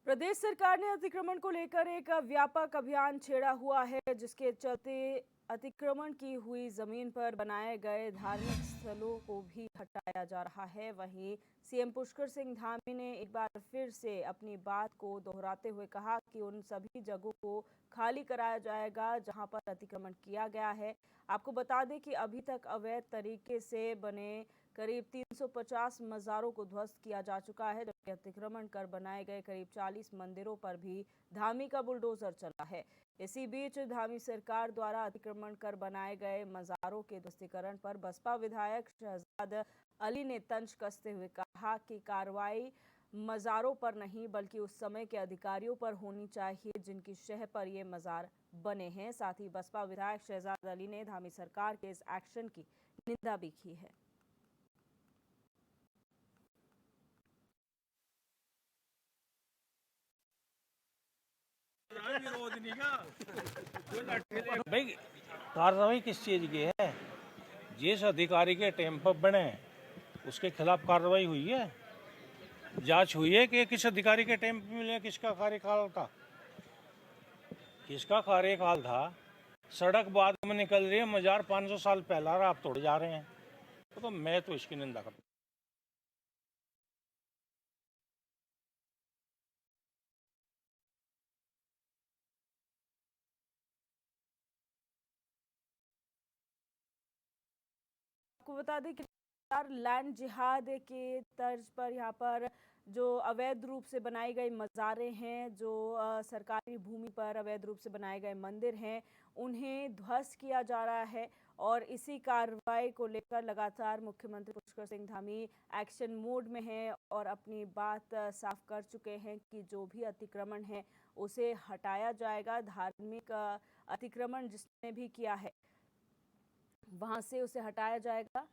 प्रदेश सरकार ने अतिक्रमण को लेकर एक व्यापक अभियान छेड़ा हुआ है, जिसके चलते अतिक्रमण की हुई जमीन पर बनाए गए धार्मिक स्थलों को भी हटाया जा रहा है। वहीं सीएम पुष्कर सिंह धामी ने एक बार फिर से अपनी बात को दोहराते हुए कहा कि उन सभी जगहों को खाली कराया जाएगा जहां पर अतिक्रमण किया गया है। आपको बता दें कि अभी तक अवैध तरीके से बने करीब 350 मज़ारों को ध्वस्त किया जा चुका है, जबकि अतिक्रमण कर बनाए गए करीब 40 मंदिरों पर भी धामी का बुलडोजर चला है। इसी बीच धामी सरकार द्वारा अतिक्रमण कर बनाए गए मज़ारों के ध्वस्तीकरण पर बसपा विधायक शहजाद अली ने तंज कसते हुए कहा कि कार्रवाई मज़ारों पर नहीं बल्कि उस समय के अधिकारियों पर होनी चाहिए जिनकी शह पर ये मज़ार बने हैं। साथ ही बसपा विधायक शहजाद अली ने धामी सरकार के इस एक्शन की निंदा भी की है। भाई कार्रवाई किस चीज की है? जिस अधिकारी के टेम्पो बने उसके खिलाफ कार्रवाई हुई है, जांच हुई है कि किस अधिकारी के टेम्पो मिले, किसका कार्यकाल था, किसका कार्यकाल था। सड़क बाद में निकल रही है, मजार 500 साल पहला रहा, आप तोड़े जा रहे हैं। तो मैं तो इसकी निंदा करता हूं। आपको बता दें कि लैंड जिहाद के तर्ज पर यहाँ पर जो अवैध रूप से बनाई गई मज़ारें हैं, जो सरकारी भूमि पर अवैध रूप से बनाए गए मंदिर हैं, उन्हें ध्वस्त किया जा रहा है। और इसी कार्रवाई को लेकर लगातार मुख्यमंत्री पुष्कर सिंह धामी एक्शन मोड में हैं और अपनी बात साफ कर चुके हैं कि जो भी अतिक्रमण है उसे हटाया जाएगा। धार्मिक अतिक्रमण जिसने भी किया है वहां से उसे हटाया जाएगा।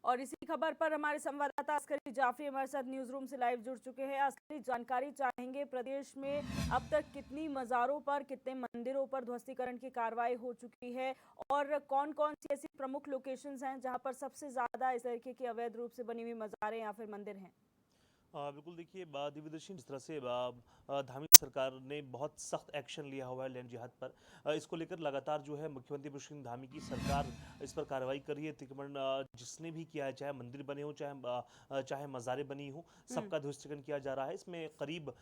और इसी खबर पर हमारे संवाददाता अस्करी जाफरी हमारे साथ न्यूज रूम से लाइव जुड़ चुके हैं। अस्करी, जानकारी चाहेंगे प्रदेश में अब तक कितनी मज़ारों पर, कितने मंदिरों पर ध्वस्तीकरण की कार्रवाई हो चुकी है और कौन कौन सी ऐसी प्रमुख लोकेशंस हैं जहां पर सबसे ज्यादा इस तरीके की अवैध रूप से बनी हुई मज़ारें या फिर मंदिर हैं? बिल्कुल देखिए दिव्यदर्शी जिस तरह से धामी सरकार ने बहुत सख्त एक्शन लिया हुआ है लैंड जिहाद पर। इसको लेकर लगातार जो है मुख्यमंत्री पुष्कर सिंह धामी की सरकार इस पर कार्रवाई कर रही है। अतिक्रमण जिसने भी किया है, चाहे मंदिर बने हो, चाहे मज़ारें बनी हो, सबका ध्वस्तीकरण किया जा रहा है। इसमें करीब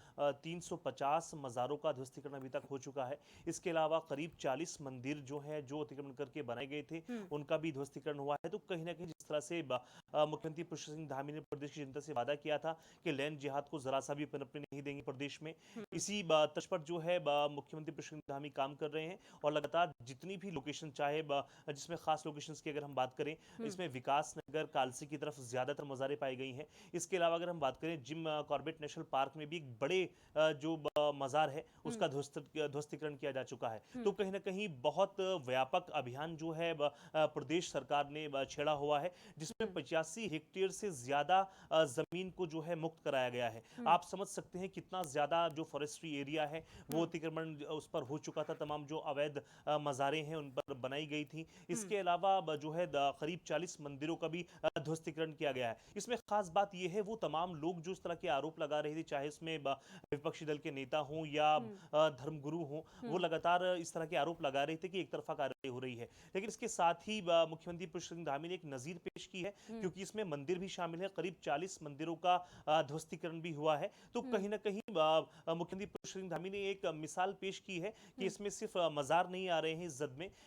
350 मज़ारों का ध्वस्तीकरण अभी तक हो चुका है। इसके अलावा करीब 40 मंदिर जो है जो अतिक्रमण करके बनाए गए थे उनका भी ध्वस्तीकरण हुआ है। तो कहीं ना कहीं जिस तरह से मुख्यमंत्री पुष्कर सिंह धामी ने प्रदेश की जनता से वादा किया था कि लैंड जिहाद को जरा सा भी पनपने नहीं देंगे प्रदेश में, इसी तर्ज पर जो है मुख्यमंत्री पुष्कर सिंह धामी काम कर रहे हैं। और लगातार जितनी भी लोकेशन, चाहे जिसमें खास लोकेशंस की अगर हम बात करें, इसमें विकास नगर, कालसी की तरफ ज्यादातर मज़ारें पाई गई हैं। इसके अलावा अगर हम बात करें जिम कॉर्बेट नेशनल पार्क में भी एक बड़े जो मज़ार है उसका ध्वस्तीकरण किया जा चुका है। तो कहीं ना कहीं बहुत व्यापक अभियान जो है प्रदेश सरकार ने छेड़ा हुआ है, जिसमें 85 हेक्टेयर से ज्यादा जमीन को जो है मुक्त कराया गया है। आप समझ सकते हैं कितना ज्यादा जो फॉरेस्ट्री एरिया है वो अतिक्रमण उस पर हो चुका था। तमाम जो अवैध मज़ारें हैं उन पर बनाई गई थी। इसके अलावा जो है करीब 40 मंदिरों का भी ध्वस्तीकरण किया गया है। इसमें खास बात यह है वो तमाम लोग जो इस तरह के आरोप लगा रहे थे, चाहे इसमें विपक्षी दल के नेता हों या धर्मगुरु हों, वो लगातार इस तरह के आरोप लगा रहे थे कि एक तरफा कार्रवाई हो रही है। लेकिन इसके साथ ही मुख्यमंत्री पुष्कर सिंह धामी ने एक नजीर पेश की है, क्योंकि इसमें मंदिर भी शामिल है। करीब 40 मंदिरों का ध्वस्तीकरण भी हुआ है। तो कहीं ना कहीं मुख्यमंत्री पुष्कर सिंह धामी ने एक मिसाल पेश की है कि इसमें सिर्फ मजार नहीं आ रहे हैं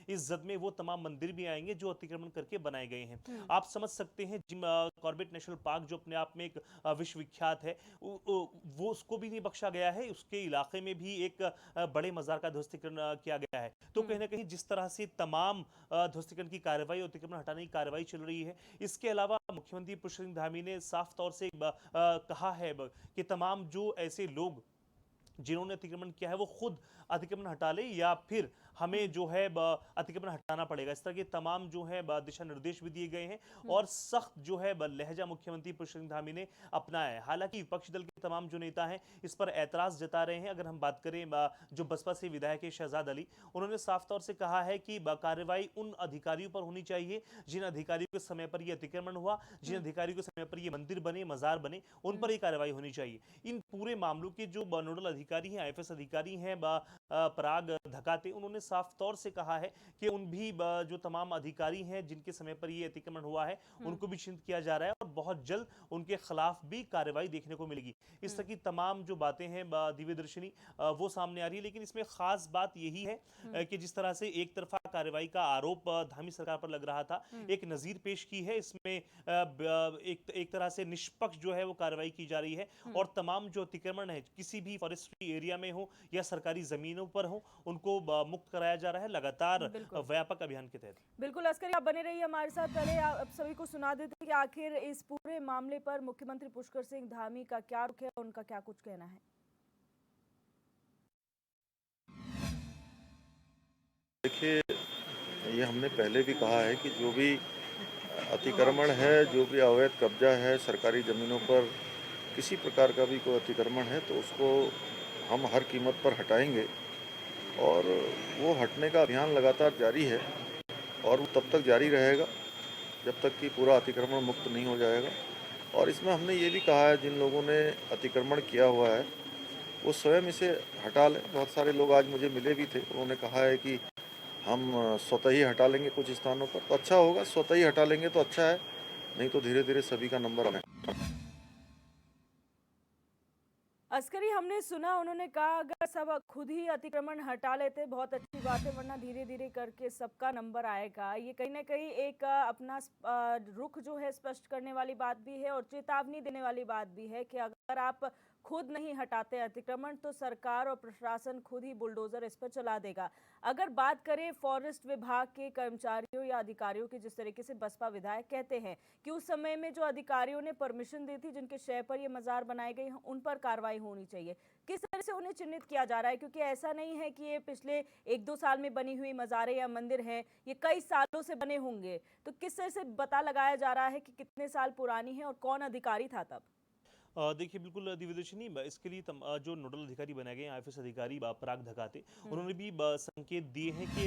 इस जद में वो तमाम मंदिर भी आएंगे जो अतिक्रमण करके बनाए गए हैं। आप समझ सकते हैं जिम कॉर्बेट नेशनल पार्क जो अपने आप में एक विश्वविख्यात है, वो उसको भी नहीं बख्शा गया है। उसके इलाके में भी एक बड़े मजार का ध्वस्तीकरण किया गया है। तो कहीं ना कहीं जिस तरह से तमाम ध्वस्तीकरण की कार्रवाई और अतिक्रमण हटाने की कार्रवाई चल रही है, इसके अलावा मुख्यमंत्री पुष्कर सिंह धामी ने साफ तौर से कहा है कि तमाम जो ऐसे लोग जिन्होंने अतिक्रमण किया है वो खुद अतिक्रमण हटा ले या फिर हमें जो है अतिक्रमण हटाना पड़ेगा। इस तरह के तमाम जो है दिशा निर्देश भी दिए गए हैं और सख्त जो है लहजा मुख्यमंत्री पुष्कर सिंह धामी ने अपनाया है। हालांकि विपक्षी दल के तमाम जो नेता हैं इस पर ऐतराज जता रहे हैं। अगर हम बात करें जो बसपा से विधायक है शहजाद अली, उन्होंने साफ तौर से कहा है कि कार्रवाई उन अधिकारियों पर होनी चाहिए जिन अधिकारियों के समय पर यह अतिक्रमण हुआ, जिन अधिकारियों के समय पर यह मंदिर बने, मजार बने, उन पर यह कार्रवाई होनी चाहिए। इन पूरे मामलों के जो नोडल अधिकारी हैं, आईएफएस अधिकारी हैं पराग धकाते, उन्होंने साफ तौर से कहा है कि उन भी जो तमाम अधिकारी हैं जिनके समय पर ये अतिक्रमण हुआ है उनको भी चिन्हित किया जा रहा है और बहुत जल्द उनके खिलाफ भी कार्रवाई देखने को मिलेगी। इस तरह की तमाम जो बातें हैं दिव्य दर्शनी वो सामने आ रही है। लेकिन इसमें खास बात यही है कि जिस तरह से एक तरफा कार्रवाई का आरोप धामी सरकार पर लग रहा था, एक नजीर पेश की है। इसमें एक तरह से निष्पक्ष जो है वो कार्रवाई की जा रही है और तमाम जो अतिक्रमण है किसी भी फॉरेस्ट्री एरिया में हो या सरकारी जमीनों पर हो, उनको मुक्त कराया जा रहा है लगातार व्यापक अभियान के तहत। बिल्कुल अस्करी, आप बने रहिए हमारे साथ। पहले आप सभी को सुना देते हैं कि आखिर इस पूरे मामले पर मुख्यमंत्री पुष्कर सिंह धामी का क्या रुख है, उनका क्या कुछ कहना है। देखिए, ये हमने पहले भी कहा है कि जो भी अतिक्रमण है, जो भी अवैध कब्जा है सरकारी ज़मीनों पर, किसी प्रकार का भी कोई अतिक्रमण है तो उसको हम हर कीमत पर हटाएंगे और वो हटने का अभियान लगातार जारी है और वो तब तक जारी रहेगा जब तक कि पूरा अतिक्रमण मुक्त नहीं हो जाएगा। और इसमें हमने ये भी कहा है जिन लोगों ने अतिक्रमण किया हुआ है वो स्वयं इसे हटा लें। बहुत सारे लोग आज मुझे मिले भी थे, उन्होंने कहा है कि हम स्वतः ही हटा लेंगे कुछ स्थानों पर, तो अच्छा होगा। स्वतः ही हटा लेंगे तो अच्छा है, नहीं तो धीरे धीरे सभी का नंबर आने। अस्करी, हमने सुना उन्होंने कहा अगर सब खुद ही अतिक्रमण हटा लेते बहुत अच्छी बात है, वरना धीरे धीरे करके सबका नंबर आएगा। ये कहीं ना कहीं एक अपना रुख जो है स्पष्ट करने वाली बात भी है और चेतावनी देने वाली बात भी है कि अगर आप खुद नहीं हटाते अतिक्रमण तो सरकार और प्रशासन खुद ही बुलडोजर इस पर चला देगा। अगर बात करें फॉरेस्ट विभाग के कर्मचारियों या अधिकारियों की, जिस तरीके से बसपा विधायक कहते हैं कि उस समय में जो अधिकारियों ने परमिशन दी थी जिनके शय पर ये मजार बनाए गए हैं उन पर कार्रवाई होनी चाहिए, किस तरह से उन्हें चिन्हित किया जा रहा है? क्योंकि ऐसा नहीं है कि ये पिछले 1-2 साल में बनी हुई मजारें या मंदिर हैं, ये कई सालों से बने होंगे, तो किस तरह से पता लगाया जा रहा है कि कितने साल पुरानी है और कौन अधिकारी था तब? देखिए बिल्कुल दिव्यदर्शनी, इसके लिए जो नोडल अधिकारी बनाए गए हैं आईएफएस अधिकारी पराग धकाते, उन्होंने भी संकेत दिए हैं कि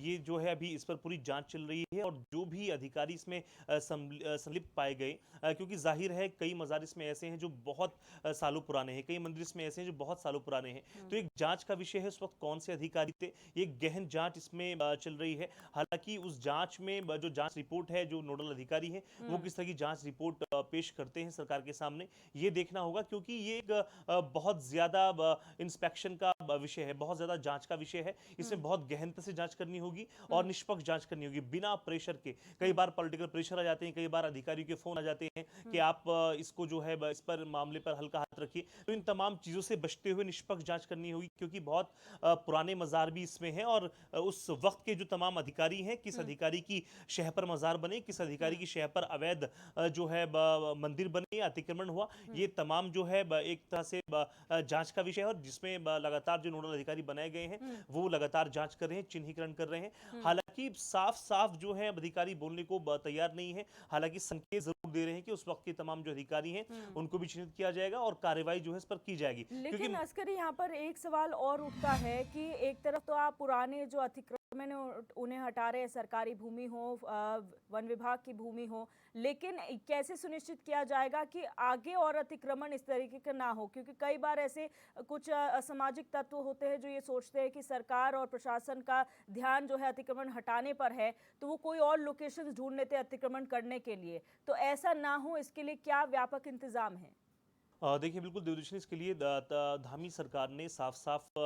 ये जो है अभी इस पर पूरी जांच चल रही है और जो भी अधिकारी इसमें संलिप्त पाए गए, क्योंकि जाहिर है कई मजार इसमें ऐसे हैं जो बहुत सालों पुराने हैं, कई मंदिर इसमें ऐसे हैं जो बहुत सालों पुराने हैं, तो एक जांच का विषय है उस वक्त कौन से अधिकारी थे, एक गहन जांच इसमें चल रही है। हालांकि उस जांच में जो जांच रिपोर्ट है, जो नोडल अधिकारी है वो किस तरह की जांच रिपोर्ट पेश करते हैं सरकार के सामने, ये देखना होगा। क्योंकि ये एक बहुत ज्यादा इंस्पेक्शन का विषय है, बहुत ज्यादा जांच का विषय है। इसमें बहुत गहनता से जांच करनी होगी और निष्पक्ष जांच करनी होगी बिना प्रेशर के। कई बार पॉलिटिकल प्रेशर आ जाते हैं, कई बार अधिकारियों के फोन आ जाते हैं कि आप इसको जो है इस पर मामले पर हल्का हाथ रखिए। तो इन तमाम चीजों से बचते हुए निष्पक्ष जांच करनी होगी, क्योंकि बहुत पुराने मजार भी इसमें हैं और उस वक्त के जो तमाम अधिकारी हैं, किस अधिकारी की शह पर मजार बने, किस अधिकारी की शह पर अवैध जो है मंदिर बने, अतिक्रमण हुआ, ये तमाम जो है एक तरह से जांच का विषय है और जिसमें लगातार जो नोडल अधिकारी बनाए गए हैं वो लगातार जांच कर रहे हैं, चिन्हीकरण कर रहे हैं। हालांकि साफ साफ जो है अधिकारी बोलने को तैयार नहीं है, हालांकि संकेत जरूर दे रहे हैं कि उस वक्त के तमाम जो अधिकारी हैं उनको भी चिन्हित किया जाएगा और कार्रवाई जो है इस पर की जाएगी। लेकिन अस्करी, यहाँ पर एक सवाल और उठता है कि एक तरफ तो आप पुराने जो अतिक्रमण उन्हें हटा रहे हैं, सरकारी भूमि हो, वन विभाग की भूमि हो, लेकिन कैसे सुनिश्चित किया जाएगा कि आगे और अतिक्रमण इस तरीके का ना हो? क्योंकि कई बार ऐसे कुछ असामाजिक तत्व होते हैं जो ये सोचते हैं कि सरकार और प्रशासन का ध्यान जो है अतिक्रमण हटाने पर है, तो वो कोई और लोकेशन ढूंढ लेते हैं अतिक्रमण करने के लिए। तो ऐसा ना हो, इसके लिए क्या व्यापक इंतजाम है? देखिए बिल्कुल दूरदर्शन इसके लिए धामी सरकार ने साफ साफ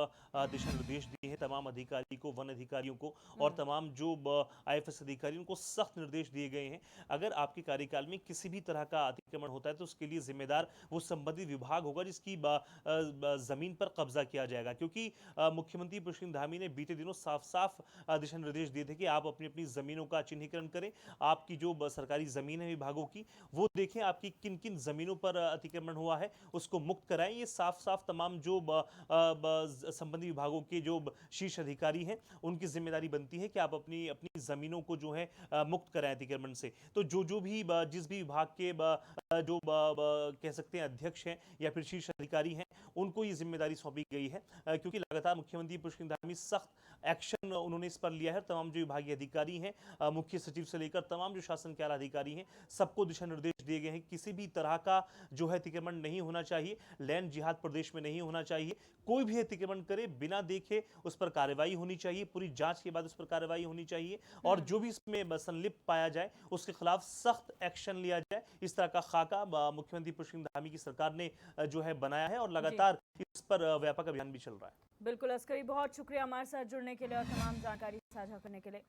दिशा निर्देश दिए हैं तमाम अधिकारी को, वन अधिकारियों को और तमाम जो आईएफएस अधिकारी उनको सख्त निर्देश दिए गए हैं। अगर आपके कार्यकाल में किसी भी तरह का अतिक्रमण होता है तो उसके लिए जिम्मेदार वो संबंधित विभाग होगा जिसकी जमीन पर कब्जा किया जाएगा, क्योंकि मुख्यमंत्री पुष्कर धामी ने बीते दिनों साफ साफ दिशा निर्देश दिए थे कि आप अपनी अपनी जमीनों का चिन्हीकरण करें। आपकी जो सरकारी जमीन है विभागों की वो देखें आपकी किन किन जमीनों पर अतिक्रमण हुआ है उसको मुक्त कराएं। ये साफ साफ तमाम जो संबंधित विभागों के जो शीर्ष अधिकारी हैं उनकी जिम्मेदारी बनती है कि आप अपनी अपनी जमीनों को जो है मुक्त कराएं अतिक्रमण से। तो जो जो भी जिस भी विभाग के जो कह सकते हैं अध्यक्ष हैं या फिर शीर्ष अधिकारी हैं उनको ये जिम्मेदारी सौंपी गई है, क्योंकि लगातार मुख्यमंत्री पुष्कर धामी सख्त एक्शन उन्होंने इस पर लिया है। तमाम जो विभागीय अधिकारी हैं, मुख्य सचिव से लेकर तमाम जो शासन के आला अधिकारी हैं, सबको दिशा निर्देश दिए गए हैं। किसी भी तरह का जो है अतिक्रमण नहीं होना चाहिए, लैंड जिहाद प्रदेश में नहीं होना चाहिए। कोई भी अतिक्रमण करे बिना देखे उस पर कार्रवाई होनी चाहिए, पूरी जांच के बाद उस पर कार्रवाई होनी चाहिए और जो भी इसमें संलिप्त पाया जाए उसके खिलाफ सख्त एक्शन लिया जाए। इस तरह का खाका मुख्यमंत्री पुष्कर धामी की सरकार ने जो है बनाया है और लगातार इस पर व्यापक अभियान भी चल रहा है। बिल्कुल अस्करी, बहुत शुक्रिया हमारे साथ जुड़ने के लिए और तमाम जानकारी साझा करने के लिए।